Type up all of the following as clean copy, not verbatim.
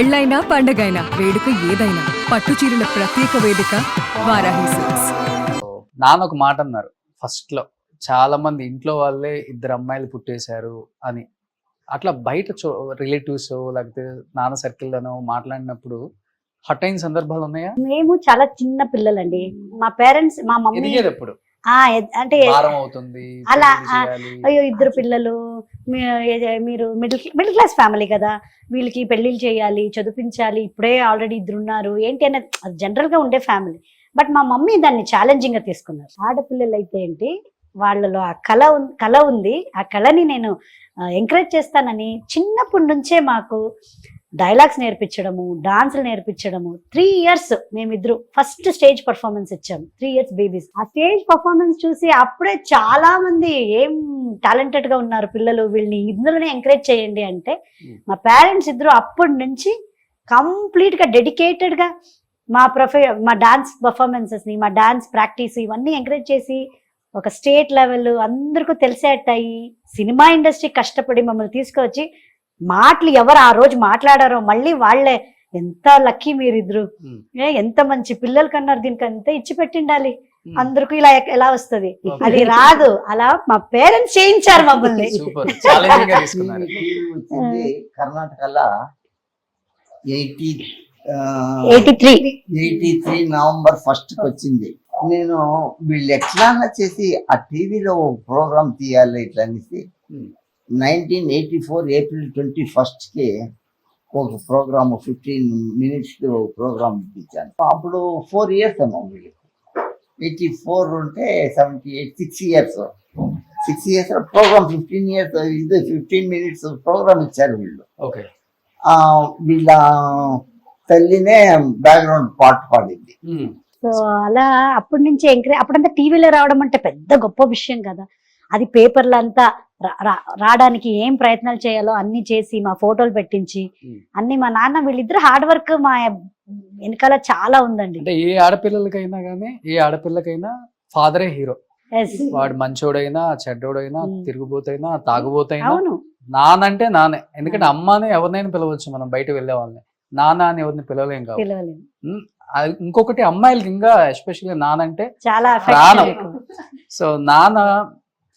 పెళ్ళైనా పండగైనా వేడుక ఏదైనా పట్టు చీరల ప్రత్యేక వేదిక వారాహి సిల్క్స్. నాన్న ఒక మాట అన్నారు ఫస్ట్ లో, చాలా మంది ఇంట్లో వాళ్ళే ఇద్దరు అమ్మాయిలు పుట్టేశారు అని. అట్లా బయట రిలేటివ్స్ లేకపోతే నాన్న సర్కిల్లోనో మాట్లాడినప్పుడు హట్ అయిన సందర్భాలు ఉన్నాయా? మేము చాలా చిన్న పిల్లలండి. మా పేరెంట్స్, మా మమ్మీ ఎదిగేటప్పుడు అంటే భారం అవుతుంది, అలా పెళ్లి చేయాలి. అయ్యో ఇద్దరు పిల్లలు, మీరు మిడిల్ క్లాస్ ఫ్యామిలీ కదా, వీళ్ళకి పెళ్లిళ్ళు చేయాలి, చదివించాలి, ఇప్పుడే ఆల్రెడీ ఇద్దరు ఉన్నారు ఏంటి అనేది జనరల్ గా ఉండే ఫ్యామిలీ. బట్ మా మమ్మీ దాన్ని ఛాలెంజింగ్ గా తీసుకున్నారు. ఆడపిల్లలు అయితే ఏంటి, వాళ్ళలో ఆ కళ ఉంది, ఆ కళని నేను ఎంకరేజ్ చేస్తానని చిన్నప్పటి నుంచే మాకు డైలాగ్స్ నేర్పించడము, డాన్సులు నేర్పించడము. 3 years మేమిద్దరు ఫస్ట్ స్టేజ్ పర్ఫార్మెన్స్ ఇచ్చాము. 3 years బేబీస్. ఆ స్టేజ్ పర్ఫార్మెన్స్ చూసి అప్పుడే చాలా మంది ఏం టాలెంటెడ్ గా ఉన్నారు పిల్లలు, వీళ్ళని ఇందులోనే ఎంకరేజ్ చేయండి అంటే మా పేరెంట్స్ ఇద్దరు అప్పటి నుంచి కంప్లీట్ గా డెడికేటెడ్ గా మా డాన్స్ పర్ఫార్మెన్సెస్ ని, మా డాన్స్ ప్రాక్టీస్ ఇవన్నీ ఎంకరేజ్ చేసి ఒక స్టేట్ లెవెల్ అందరికీ తెలిసేటయ్యి సినిమా ఇండస్ట్రీ కష్టపడి మమ్మల్ని తీసుకొచ్చి మాటలు ఎవరు ఆ రోజు మాట్లాడారో మళ్ళీ వాళ్ళే ఎంత లక్కీ మీరిద్దరు, ఎంత మంచి పిల్లలు కన్నారు, దీనికి అంతా ఇచ్చి పెట్టిండాలి అందరికీ, ఇలా ఎలా వస్తుంది అది రాదు. అలా మా పేరెంట్స్ చేయించారు మమ్మల్ని. కర్ణాటకలో 83 నవంబర్ 1st వచ్చింది. నేను వీళ్ళు ఎట్లా చేసి ఆ టీవీలో ప్రోగ్రామ్ తీయాలి ఇట్లా అనేసి 1984 ఏప్రిల్ 21కి ఒక ప్రోగ్రామ్ 15 minutes ప్రోగ్రామ్ ఇచ్చాను. అప్పుడు 4 years ఏమో వీళ్ళకి. 84 ఉంటే 78, 6 years ప్రోగ్రామ్. 15 years ఇది 15 minutes ప్రోగ్రామ్ ఇచ్చారు వీళ్ళు. వీళ్ళ తల్లినే బ్యాక్గ్రౌండ్ పాట పాడింది. సో అలా అప్పటి నుంచి ఎంకరేజ్. అప్పుడంతా టీవీలో రావడం అంటే పెద్ద గొప్ప విషయం కదా. అది పేపర్లు అంతా రావడానికి ఏం ప్రయత్నాలు చేయాలో అన్ని చేసి మా ఫోటోలు పెట్టించి అన్ని మా నాన్న వీళ్ళిద్దరు హార్డ్ వర్క్ మా వెనకాల చాలా ఉందండి. అంటే ఏ ఆడపిల్లలకైనా కానీ, ఏ ఆడపిల్లకైనా ఫాదరే హీరో. వాడు మంచోడైనా చెడ్డోడైనా తిరుగుబోతైనా తాగుబోతైనా నానంటే నానే. ఎందుకంటే అమ్మని ఎవరినైనా పిలవచ్చు, మనం బయట వెళ్ళే వాళ్ళని. నాన్న అని ఎవరిని పిలవలేం కావాలి. ఇంకొకటి అమ్మాయిలకి ఇంకా ఎస్పెషల్లీ నానంటే చాలా ప్రాణం. సో నాన్న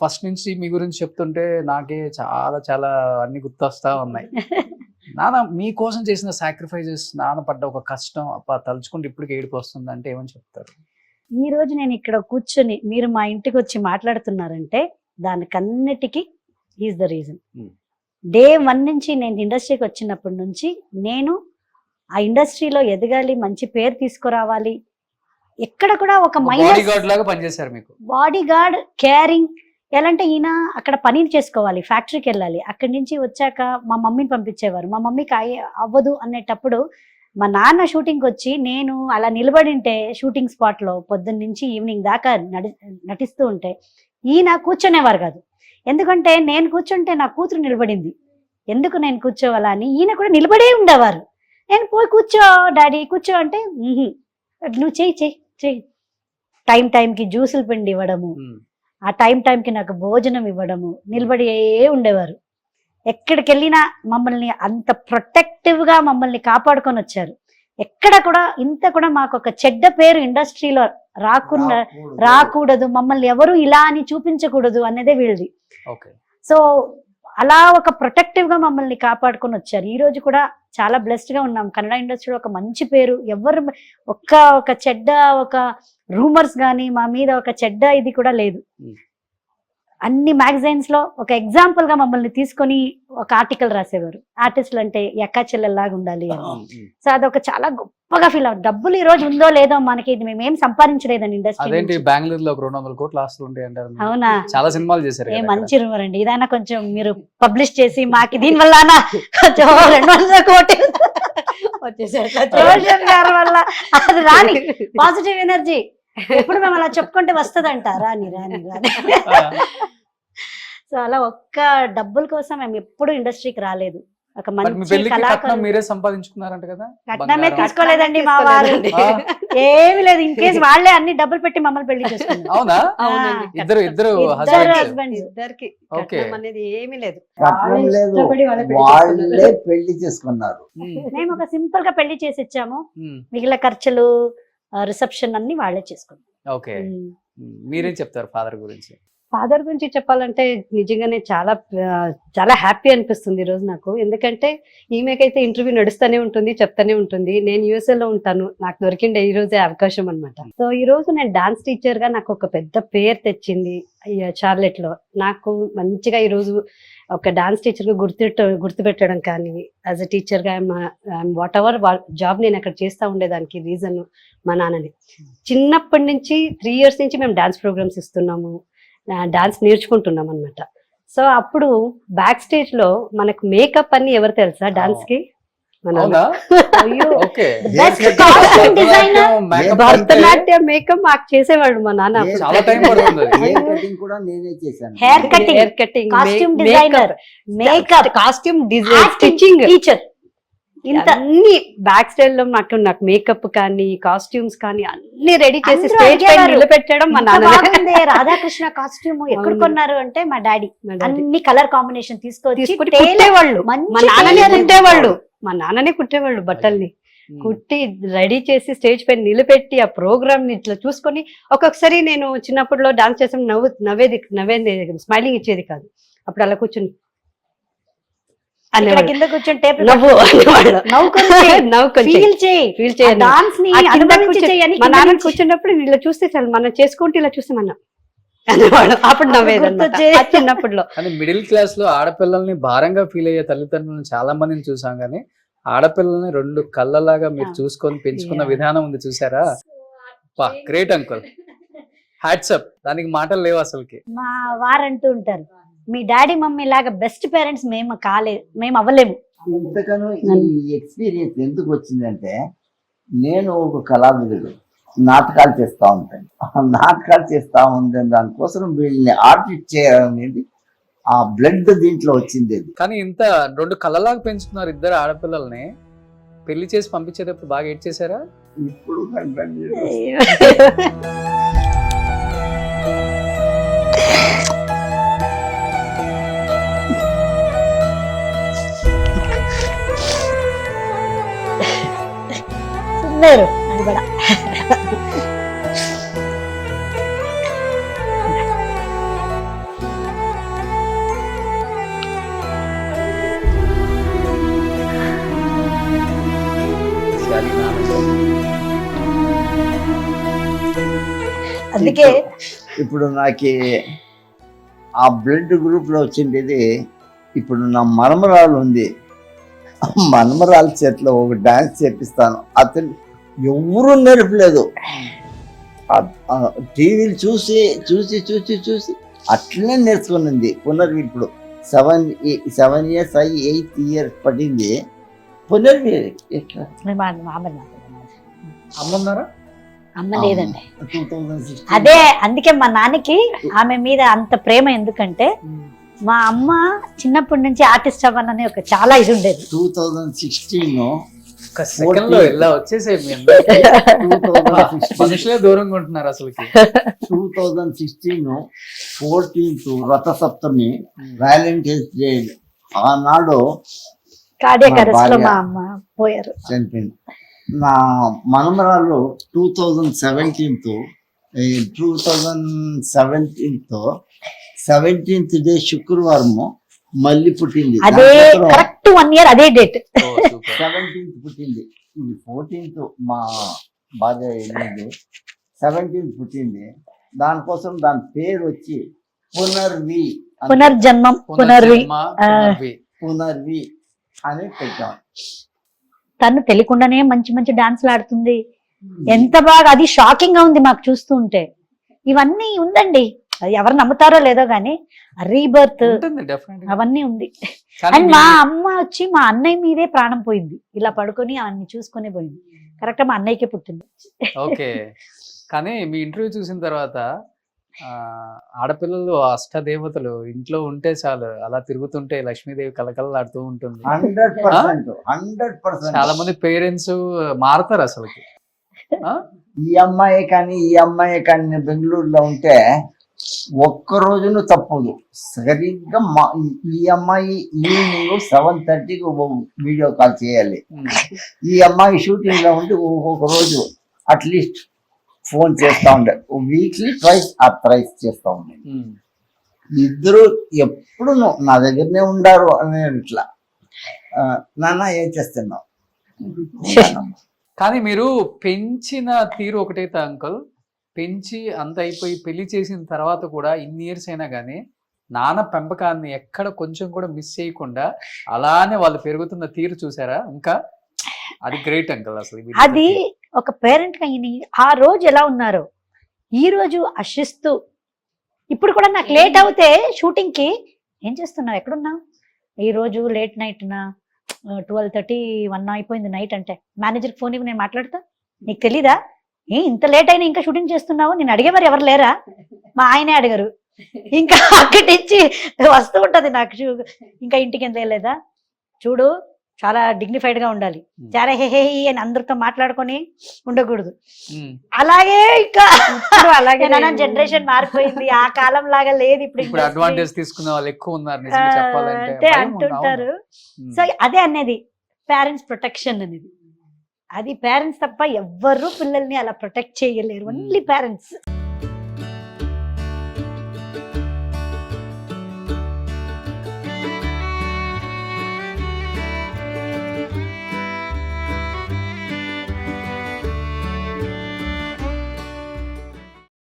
ఫస్ట్ నుంచి మీ గురించి చెప్తుంటే నాకే చాలా చాలా అన్ని గుర్తొస్తా ఉన్నాయి. నాన్న మీకోసం చేసిన సాక్రిఫైజెస్, నాన్న పడ్డ ఒక కష్టం తలుచుకుంటే ఇప్పటికి ఏడుపు వస్తుంది అంటే ఏమని చెప్తారు? ఈ రోజు నేను ఇక్కడ కూర్చొని మీరు మా ఇంటికి వచ్చి మాట్లాడుతున్నారంటే దానికన్నిటికీ ఈజ్ ద రీజన్. Day 1 నుంచి నేను ఇండస్ట్రీకి వచ్చినప్పటి నుంచి నేను ఆ ఇండస్ట్రీలో ఎదగాలి, మంచి పేరు తీసుకురావాలి. ఎక్కడ కూడా ఒక బాడీ గార్డ్ కేరింగ్. ఎలా అంటే ఈయన అక్కడ పని చేసుకోవాలి, ఫ్యాక్టరీకి వెళ్ళాలి. అక్కడి నుంచి వచ్చాక మా మమ్మీని పంపించేవారు. మా మమ్మీకి అవ్వదు అనేటప్పుడు మా నాన్న షూటింగ్కి వచ్చి నేను అలా నిలబడింటే షూటింగ్ స్పాట్లో పొద్దున్న నుంచి ఈవినింగ్ దాకా నటిస్తూ ఉంటే ఈయన కూర్చునేవారు కాదు. ఎందుకంటే నేను కూర్చుంటే నా కూతురు నిలబడింది, ఎందుకు నేను కూర్చోవాలా అని ఈయన కూడా నిలబడే ఉండేవారు. నేను పోయి కూర్చో డాడీ కూర్చో అంటే నువ్వు చెయ్యి. టైంకి జ్యూసులు పిండి ఇవ్వడము, ఆ టైంకి నాకు భోజనం ఇవ్వడము, నిలబడి ఉండేవారు. ఎక్కడికి వెళ్ళినా మమ్మల్ని అంత ప్రొటెక్టివ్ గా మమ్మల్ని కాపాడుకొని వచ్చారు. ఎక్కడ కూడా ఇంత కూడా మాకు ఒక చెడ్డ పేరు ఇండస్ట్రీలో రాకూడదు, మమ్మల్ని ఎవరు ఇలా అని చూపించకూడదు అన్నదే వీళ్ళది. సో అలా ఒక ప్రొటెక్టివ్ గా మమ్మల్ని కాపాడుకొని వచ్చారు. ఈ రోజు కూడా చాలా బ్లెస్డ్ గా ఉన్నాం. కన్నడ ఇండస్ట్రీలో ఒక మంచి పేరు, ఎవరు ఒక చెడ్డ ఒక రూమర్స్ గానీ మా మీద ఒక చెడ్డ ఇది కూడా లేదు. అన్ని మ్యాగజైన్స్ లో ఒక ఎగ్జాంపుల్ గా మమ్మల్ని తీసుకొని ఒక ఆర్టికల్ రాసేవారు, ఆర్టిస్టులు అంటే ఎక్కా చెల్లెల్లాగా ఉండాలి అని. సో అదొక చాలా గొప్పగా ఫీల్ అవుతుంది. డబ్బులు ఈ రోజు ఉందో లేదో మనకి, మేమేం సంపాదించలేదండి ఇండస్ట్రీ. బెంగళూరులో 200 కోట్ల ఆస్తులు ఉంటాయి అంటారు. అవునా? చాలా సినిమాలు చేశారు. మంచి రూమర్ అండి. ఇదైనా కొంచెం మీరు పబ్లిష్ చేసి మాకు దీని వల్ల కొంచెం 200 కోట్లు వల్ల అది రాని పాజిటివ్ ఎనర్జీ ఎప్పుడు మేము అలా చెప్పుకుంటే వస్తుందంట. రాని రాని రాని. సో అలా ఒక్క డబ్బుల కోసం మేము ఎప్పుడు ఇండస్ట్రీకి రాలేదు. ఒక బట్ మీ మంచి పెళ్లికి కట్నం కళాకారులు. మీరే సంపాదించుకున్నారంట కదా? కట్నమే బంగారం. తీసుకోలేదండి మా వారు. ఆ, ఏమి లేదు, ఇన్ కేసు వాళ్ళే అన్ని డబ్బులు పెట్టి మమ్మల్ని పెళ్లి చేసుకున్నారు. అవునా? అవునండి. ఇద్దరు ఇద్దరు హస్బెండ్స్. husbands. ఇద్దరికి ఓకే. కట్నం అనేది ఏమీ లేదు. కట్నం లేదు, ఇష్టపడి వాళ్ళే పెళ్లి వాళ్ళే పెళ్లి చేసుకున్నారు. మేము ఒక సింపుల్ గా పెళ్లి చేసి ఇచ్చాము, మిగిలిన ఖర్చులు రిసెప్షన్ అన్ని వాళ్ళే చేసుకున్నాం. ఓకే. మీరేం చెప్తారు ఫాదర్ గురించి? ఫాదర్ గురించి చెప్పాలంటే నిజంగానే చాలా చాలా హ్యాపీ అనిపిస్తుంది ఈ రోజు నాకు. ఎందుకంటే ఈమెకైతే ఇంటర్వ్యూ నడుస్తూనే ఉంటుంది, చెప్తానే ఉంటుంది. నేను USA లో ఉంటాను, నాకు దొరికిండే ఈ రోజే అవకాశం అన్నమాట. సో ఈ రోజు నేను డాన్స్ టీచర్ గా నాకు ఒక పెద్ద పేరు తెచ్చింది చార్లెట్ లో. నాకు మంచిగా ఈ రోజు ఒక డాన్స్ టీచర్ గా గుర్తుపెట్టడం కానీ, యాజ్ అ టీచర్ గా వాట్ ఎవర్ జాబ్ నేను అక్కడ చేస్తూ ఉండేదానికి రీజన్ మా నాన్నని. చిన్నప్పటి నుంచి 3 years నుంచి మేము డాన్స్ ప్రోగ్రామ్స్ ఇస్తున్నాము, డాన్స్ నేర్చుకుంటున్నాం అన్నమాట. సో అప్పుడు బ్యాక్ స్టేజ్ లో మనకు మేకప్ అన్ని ఎవరు తెలుసా డాన్స్ కి? మన అవునా? అయ్యో, okay. best costume designer. Bharatanatyam makeup మాకు చేసేవాడు మా నాన్న. ఏ- చాలా టైం పడుతుంది అది. హెయిర్ కటింగ్ కూడా నేనే చేశాను. Hair cutting, hair cutting, costume designer, makeup, costume design, stitching, teacher. ఇంత అన్ని బ్యాక్ స్టైల్ లో నాకు మేకప్ కానీ కాస్ట్యూమ్స్ కానీ అన్ని రెడీ చేసి అందరూ స్టేజ్ పైన అడిగేవారు, నిలబెట్టడం మా ఇంత నాన్న. బాగుంది రాధాకృష్ణ కాస్ట్యూమ్ ఎక్కడ అవును. కొన్నారు అంటే మా డాడీ మా డాడీ అన్ని కలర్ కాంబినేషన్ తీసుకొని తీసుకొచ్చి కుట్టేవాళ్ళు. మంచి మా నాన్ననే tailor. కుట్టేవాళ్ళు, మా నాన్ననే కుట్టేవాళ్ళు బట్టల్ని. కుట్టి రెడీ చేసి స్టేజ్ పైన నిలబెట్టి ఆ ప్రోగ్రామ్ ని ఇట్లా చూసుకొని, ఒక్కొక్కసారి నేను చిన్నప్పుడులో డాన్స్ చేసాం నవ్వేది స్మైలింగ్ ఇచ్చేది కాదు. అప్పుడు అలా కూర్చుని ఇక్కడ అనేవాళ్ళు. కింద కూర్చొని టేప్ నవ్వు అనేవాళ్ళు. నవ్వుకొని ఫీల్ చేయి, ఫీల్ చేయండి. డాన్స్ ని ఆ కింద అనుభవించి కూర్చొని చేయని మా నాన్న కూర్చున్నప్పుడు ఇలా చూస్తే చాలు, మనం చేసుకుంటే ఇలా చూస్తే మనం అనేవాడు. అప్పుడు నవ్వేది గుర్తొచ్చే. చిన్నప్పుడులో. కానీ మిడిల్ క్లాస్ లో ఆడపిల్లల్ని భారంగా ఫీల్ అయ్యే తల్లిదండ్రులను చాలా మందిని చూసాం, కానీ ఆడపిల్లల్ని 2 కళ్ళలాగా మీరు చూసుకొని పెంచుకున్న Yeah. విధానం ఉంది చూసారా? Great uncle, hats up. దానికి మాటలు లేవు అసలుకి. మా వారంటూ ఉంటారు, మీ డాడీ మమ్మీ లాగా బెస్ట్ పేరెంట్స్ మేము అవ్వలేము. ఇంతకను ఈ ఎక్స్పీరియన్స్ ఎందుకు వచ్చిందంటే, నేను ఒక కళావిధుడు, నాటకాలు చేస్తా ఉంటాను. నాటకాలు చేస్తా ఉందని దానికోసం వీళ్ళని ఆర్టిస్ట్ చేయాలనేది ఆ బ్లడ్ దీంట్లో వచ్చింది. అది కానీ ఇంత 2 కళ్ళలాగా పెంచుకున్నారు ఇద్దరు ఆడపిల్లల్ని. పెళ్లి చేసి పంపించేటప్పుడు బాగా ఏడ్ చేశారా? ఇప్పుడు కంటిన్యూ సుందరు అది కూడా. అందుకే ఇప్పుడు నాకు ఆ బ్లడ్ గ్రూప్ లో వచ్చిండేది. ఇప్పుడు నా మనమరాలు ఉంది, మనమరాలు చేతిలో ఒక డాన్స్ చేపిస్తాను. అతను ఎవరు నేర్పలేదు, టీవీలు చూసి చూసి చూసి చూసి అట్లనే నేర్చుకునింది. పునర్వి ఇప్పుడు 7 years అయ్యి 8th year పడింది. పునర్వి ఎట్లా అమ్మున్నారా? అమ్మ లేదండి. 2016 అదే అందుకే మా నాన్నకి ఆమె మీద అంత ప్రేమ. ఎందుకంటే మా అమ్మ చిన్నప్పటి నుంచి ఆర్టిస్ట్ అవ్వాలని ఒక చాలా ఇది ఉండేది. 2016 ఒక సెకండ్ లో ఇలా వచ్చేసాయి మీ అందరికీ. మనుషులే దూరంగా ఉంటున్నారు అసలుకి. 2016 14th Ratha Saptami, Valentine's day. ఆనాడు కార్డియాక్ మా అరెస్ట్ లో భార్య మా అమ్మ పోయారు. చనిపోయింది. నా మనమరాలు 2017 17th డే శుక్రవారము మళ్ళీ పుట్టింది. అదే కరెక్ట్ 1 year అదే డేట్. ఓ, సూపర్. 17th పుట్టింది. ఇది 14th మా భార్య వెళ్ళింది, 17th పుట్టింది. దానికోసం దాని పేరు వచ్చి పునర్వి పునర్జన్మం, పునర్వి. పునర్వి అని పెట్టాం. తను తెలియకుండానే మంచి మంచి డాన్స్లు ఆడుతుంది. ఎంత బాగా, అది షాకింగ్ గా ఉంది మాకు చూస్తూ ఉంటే. ఇవన్నీ ఉందండి, అది ఎవరు నమ్ముతారో లేదో గానీ రీబర్త్ ఉంటుంది definitely. అవన్నీ ఉంది. కానీ అండ్ మా అమ్మ వచ్చి మా అన్నయ్య మీదే ప్రాణం పోయింది. ఇలా పడుకొని అవన్నీ చూసుకునే పోయింది. కరెక్ట్ మా అన్నయ్యకే పుట్టింది. ఓకే. కానీ మీ ఇంటర్వ్యూ చూసిన తర్వాత ఆడపిల్లలు అష్టదేవతలు ఇంట్లో ఉంటే చాలు, అలా తిరుగుతుంటే లక్ష్మీదేవి కలకలలాడుతూ ఉంటుంది. 100%. చాలా మంది పేరెంట్స్ మారతారు అసలుకి. ఈ అమ్మాయి కానీ బెంగళూరులో ఉంటే ఒక్క రోజును తప్పదు. సరిగ్గా ఈ అమ్మాయి ఈవినింగ్ 7:30కి వీడియో కాల్ చేయాలి. ఈ అమ్మాయి షూటింగ్ లో ఉంటే ఒక్కొక్క రోజు అట్లీస్ట్ ఫోన్ చేస్తా ఉండే, వీక్లీ ట్వైస్ ఆర్ థ్రైస్ చేస్తా ఉండే. ఇద్దరు ఎప్పుడు నా దగ్గరనే ఉండారు అని ఇట్లా, నాన్న ఏం చేస్తున్నావు. కానీ మీరు పెంచిన తీరు ఒకటైతే అంకుల్, పెంచి అంత అయిపోయి పెళ్లి చేసిన తర్వాత కూడా ఇన్ని ఇయర్స్ అయినా కానీ నాన్న పెంపకాన్ని ఎక్కడ కొంచెం కూడా మిస్ చేయకుండా అలానే వాళ్ళు పెరుగుతున్న తీరు చూసారా? ఇంకా అది గ్రేట్ అంకుల్ అసలు. అది ఒక పేరెంట్ గా ఆ రోజు ఎలా ఉన్నారో ఈ రోజు ఆశిస్తూ, ఇప్పుడు కూడా నాకు లేట్ అవుతే షూటింగ్ కి ఏం చేస్తున్నావు, ఎక్కడున్నావు, ఈ రోజు లేట్ నైట్ నా 12:30 1 అయిపోయింది నైట్ అంటే మేనేజర్కి ఫోన్ ఇవ్వ, నేను మాట్లాడతా, నీకు తెలీదా ఇంత లేట్ అయినా ఇంకా షూటింగ్ చేస్తున్నావు, నేను అడిగే మరి ఎవరు లేరా, మా ఆయనే అడిగారు. ఇంకా అక్కడి నుంచి వస్తూ ఉంటది నాకు, ఇంకా ఇంటికి ఎంత లేదా చూడు, చాలా డిగ్నిఫైడ్ గా ఉండాలి, చాలా హే అని అందరితో మాట్లాడుకొని ఉండకూడదు. అలాగే ఇంకా అలాగే జనరేషన్ మారిపోయింది, ఆ కాలం లాగా లేదు ఇప్పుడు. అడ్వాంటేజ్ తీసుకునే వాళ్ళు ఎక్కువ ఉన్నారు నిజంగా చెప్పాలంటే అంటుంటారు. సో అదే అనేది పేరెంట్స్ ప్రొటెక్షన్ అనేది, అది పేరెంట్స్ తప్ప ఎవ్వరు పిల్లల్ని అలా ప్రొటెక్ట్ చేయలేరు, ఓన్లీ పేరెంట్స్.